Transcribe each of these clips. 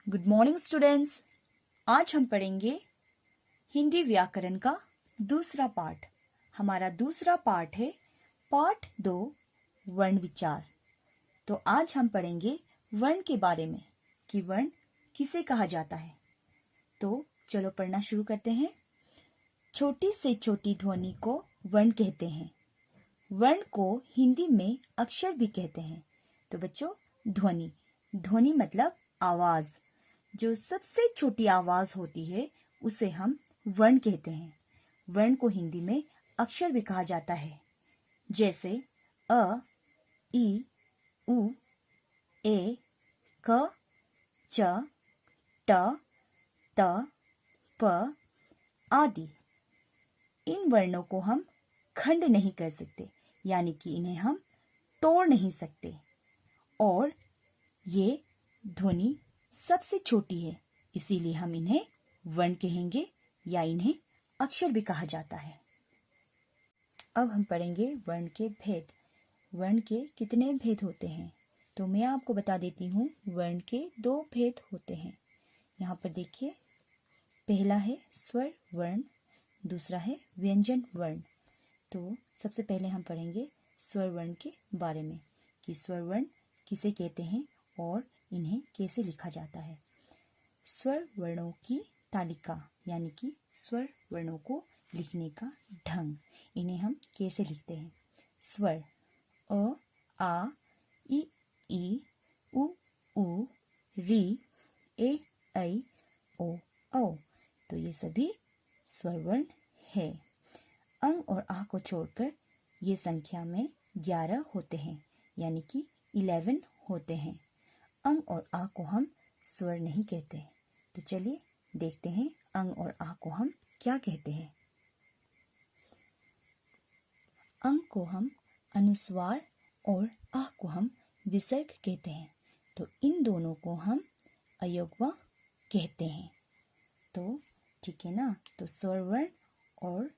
Good morning students. आज हम पढ़ेंगे हिंदी व्याकरण का दूसरा पार्ट। हमारा दूसरा पार्ट है पार्ट 2 वर्ण विचार। तो आज हम पढ़ेंगे वर्ण के बारे में कि वर्ण किसे कहा जाता है। तो चलो पढ़ना शुरू करते हैं। छोटी से छोटी ध्वनि को वर्ण कहते हैं। वर्ण को हिंदी में अक्षर भी कहते हैं। तो बच्चों, ध्वनि मतलब आवाज। जो सबसे छोटी आवाज होती है उसे हम वर्ण कहते हैं। वर्ण को हिंदी में अक्षर भी कहा जाता है, जैसे अ, ई, उ, ए, क, च, ट, त, प आदि। इन वर्णों को हम खंड नहीं कर सकते, यानी कि इन्हें हम तोड़ नहीं सकते। और ये ध्वनि सबसे छोटी है, इसीलिए हम इन्हें वर्ण कहेंगे या इन्हें अक्षर भी कहा जाता है। अब हम पढ़ेंगे वर्ण के भेद। वर्ण के कितने भेद होते हैं? तो मैं आपको बता देती हूँ। वर्ण के 2 भेद होते हैं। यहाँ पर देखिए, पहला है स्वर वर्ण, दूसरा है व्यंजन वर्ण। तो सबसे पहले हम पढ़ेंगे स्वर वर्ण के बारे में कि स्वर वर्ण किसे कहते हैं और इन्हें कैसे लिखा जाता है। स्वर वर्णों की तालिका, यानी कि स्वर वर्णों को लिखने का ढंग, इन्हें हम कैसे लिखते हैं। स्वर अ, आ, ई, उ, री, ए, ऐ, ओ, औ। तो ये सभी स्वर वर्ण है। अंग और आ को छोड़कर ये संख्या में 11 होते हैं, यानी कि 11 होते हैं। अंग और आ को हम स्वर नहीं कहते। तो चलिए देखते हैं अंग और आ को हम क्या कहते हैं। अंग को हम अनुस्वार और आ को हम विसर्ग कहते हैं। तो इन दोनों को हम अयोगवा कहते हैं। तो ठीक है ना। तो स्वर वर्ण और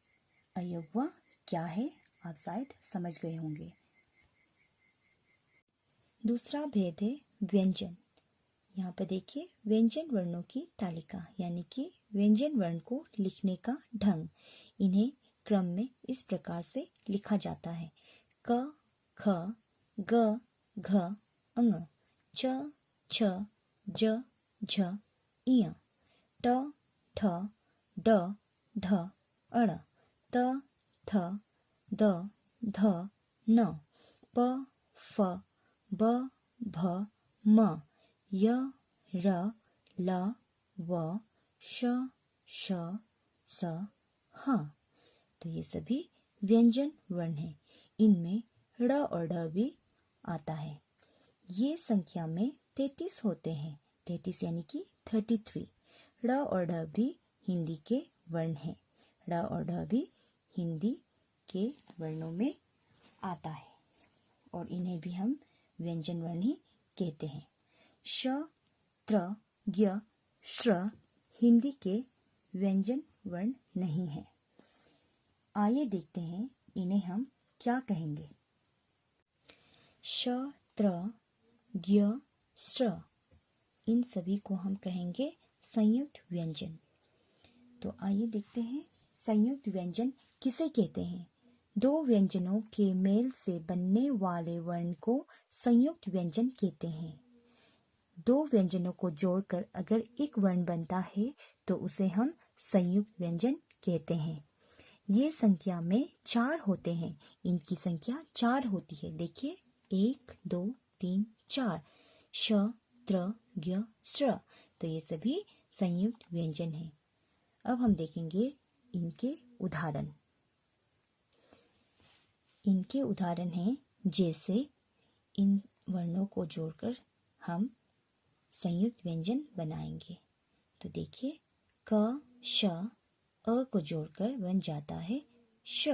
अयोगवा क्या है, आप शायद समझ गए होंगे। दूसरा भेद है व्यंजन। यहाँ पर देखिए, व्यंजन वर्णों की तालिका, यानी कि व्यंजन वर्ण को लिखने का ढंग। इन्हें क्रम में इस प्रकार से लिखा जाता है। क, ख, ग, घ, अंग, च, छ, ज, झ, इय, ट, ठ, ड, ढ, अण, त, थ, द, ध, न, प, फ, ब, भ, म, य, र, ल, व, श, श, स, ह। तो ये सभी व्यंजन वर्ण हैं। इनमें ड़ और ढ भी आता है। ये संख्या में 33 होते हैं। 33 यानी कि 33। ड़ और ढ भी हिंदी के वर्ण हैं। ड़ और ढ भी हिंदी के वर्णों में आता है और इन्हें भी हम व्यंजन वर्ण ही कहते हैं। श, त्र, ज्ञ, श्र हिंदी के व्यंजन वर्ण नहीं है। आइए देखते हैं इन्हें हम क्या कहेंगे। श, त्र, ज्ञ, श्र, इन सभी को हम कहेंगे संयुक्त व्यंजन। तो आइए देखते हैं संयुक्त व्यंजन किसे कहते हैं। 2 व्यंजनों के मेल से बनने वाले वर्ण को संयुक्त व्यंजन कहते हैं। 2 व्यंजनों को जोड़कर अगर एक वर्ण बनता है तो उसे हम संयुक्त व्यंजन कहते हैं। ये संख्या में 4 होते हैं। इनकी संख्या 4 होती है। देखिए, 1, 2, 3, 4। श, त्र, ज्ञ, श्र। तो ये सभी संयुक्त व्यंजन हैं। अब हम देखेंगे इनके उदाहरण। इनके उदाहरण हैं, जैसे इन वर्णों को जोड़कर हम संयुक्त व्यंजन बनाएंगे। तो देखिए, क, श, अ को जोड़कर बन जाता है श।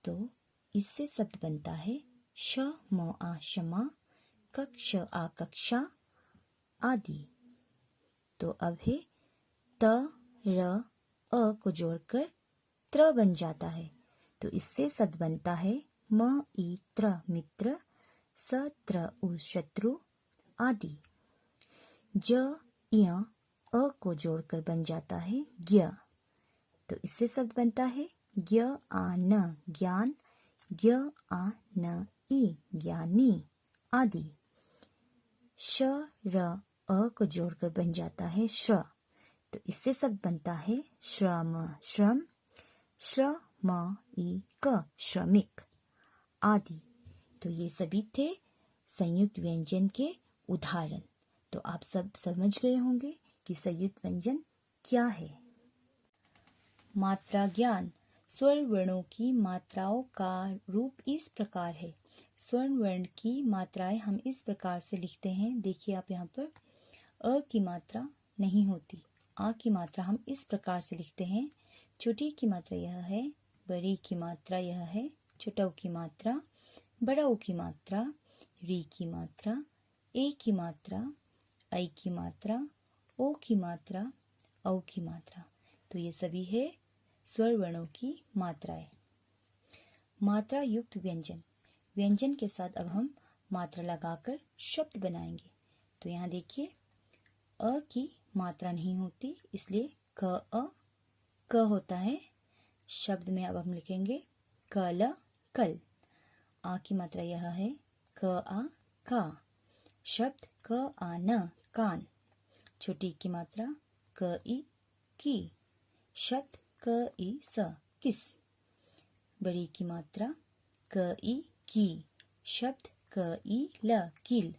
तो इससे शब्द बनता है श, म, आ, क्षमा, कक्ष, आ, कक्षा आदि। तो अब है त, र, अ को जोड़कर त्र बन जाता है। तो इससे शब्द बनता है म, ई, त्र मित्र, स, त्र, उ, शत्रु आदि। ज, इया अ को जोड़कर बन जाता है ज्ञ। तो इससे शब्द बनता है ज्ञ आन, ज्ञान, ज्ञ आ न ई, ज्ञानी आदि। श र अ को जोड़कर बन जाता है श्र। तो इससे शब्द बनता है श्रम, श्रम, श्रम ई क, श्रमिक आदि। तो ये सभी थे संयुक्त व्यंजन के उदाहरण। तो आप सब समझ गए होंगे कि संयुक्त व्यंजन क्या है। मात्रा ज्ञान। स्वर वर्णों की मात्राओं का रूप इस प्रकार है। स्वर वर्ण की मात्राएं हम इस प्रकार से लिखते हैं। देखिए आप यहाँ पर अ की मात्रा नहीं होती। आ की मात्रा हम इस प्रकार से लिखते हैं। छोटी की मात्रा यह है, बड़ी की मात्रा यह है, छोटा ऊ की मात्रा, बड़ा ऊ की मात्रा, री की मात्रा, ए की मात्रा, आई की मात्रा, ओ की मात्रा, औ की मात्रा। तो ये सभी है स्वर वर्णों की मात्राएं। मात्रा युक्त व्यंजन। व्यंजन के साथ अब हम मात्रा लगाकर शब्द बनाएंगे। तो यहाँ देखिए अ की मात्रा नहीं होती, इसलिए क अ क होता है। शब्द में अब हम लिखेंगे कल, कल। आ की मात्रा यह है क आ का। शब्द क आ न, कान। छोटी की मात्रा क ई की। शब्द क ई स, किस। बड़ी की मात्रा क ई की। शब्द क ई ल, किल।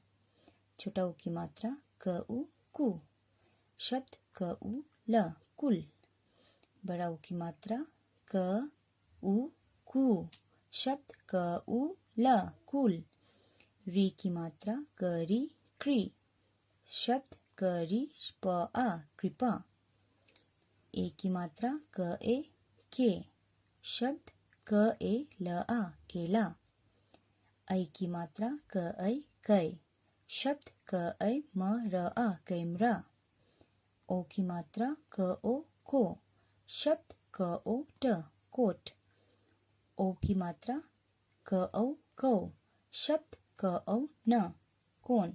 छोटा ऊ की मात्रा क उ कु। शब्द क उ ल, कुल। बड़ा ऊ की मात्रा क उ कु। शब्द क उ ल, कुल। री की मात्रा क री क्री। शब्द क री प आ, कृपा। ए की मात्रा क ए के। शब्द क ए ल आ, केला। ऐ की मात्रा क ऐ कै। शब्द क ऐ म र आ, कैमरा। ओ की मात्रा क ओ को। शब्द क ओ ट, कोट। ओ की मात्रा क औ कौ। शब्द क औ न, कौन।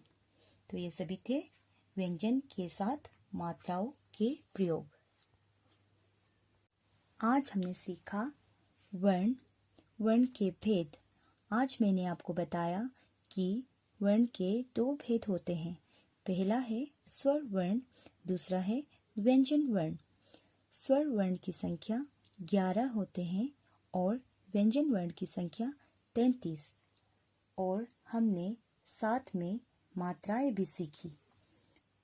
तो ये सभी थे व्यंजन के साथ मात्राओं के प्रयोग। आज हमने सीखा वर्ण, वर्ण के भेद। आज मैंने आपको बताया कि वर्ण के दो भेद होते हैं। पहला है स्वर वर्ण, दूसरा है व्यंजन वर्ण। स्वर वर्ण की संख्या 11 होते हैं और व्यंजन वर्ण की संख्या 33। और हमने साथ में मात्राएं भी सीखी।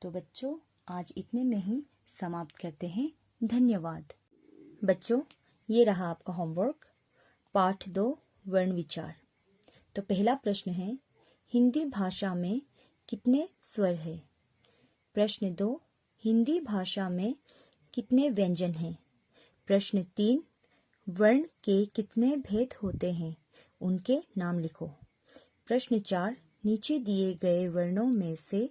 तो बच्चों आज इतने में ही समाप्त करते हैं। धन्यवाद। बच्चों ये रहा आपका होमवर्क, पाठ 2 वर्ण विचार। तो पहला प्रश्न है, हिंदी भाषा में कितने स्वर है? प्रश्न 2, हिंदी भाषा में कितने व्यंजन हैं? प्रश्न 3, वर्ण के कितने भेद होते हैं? उनके नाम लिखो। प्रश्न 4, नीचे दिए गए वर्णों में से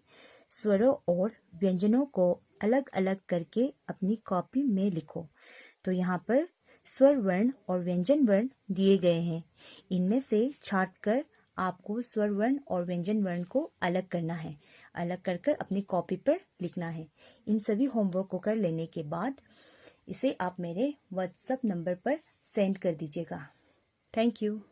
स्वरों और व्यंजनों को अलग अलग करके अपनी कॉपी में लिखो। तो यहाँ पर स्वर वर्ण और व्यंजन वर्ण दिए गए हैं। इनमें से छांटकर आपको स्वर वर्ण और व्यंजन वर्ण को अलग करना है। अलग कर कर अपनी कॉपी पर लिखना है। इन सभी होमवर्क को कर लेने के बाद इसे आप मेरे व्हाट्सएप नंबर पर सेंड कर दीजिएगा। Thank you.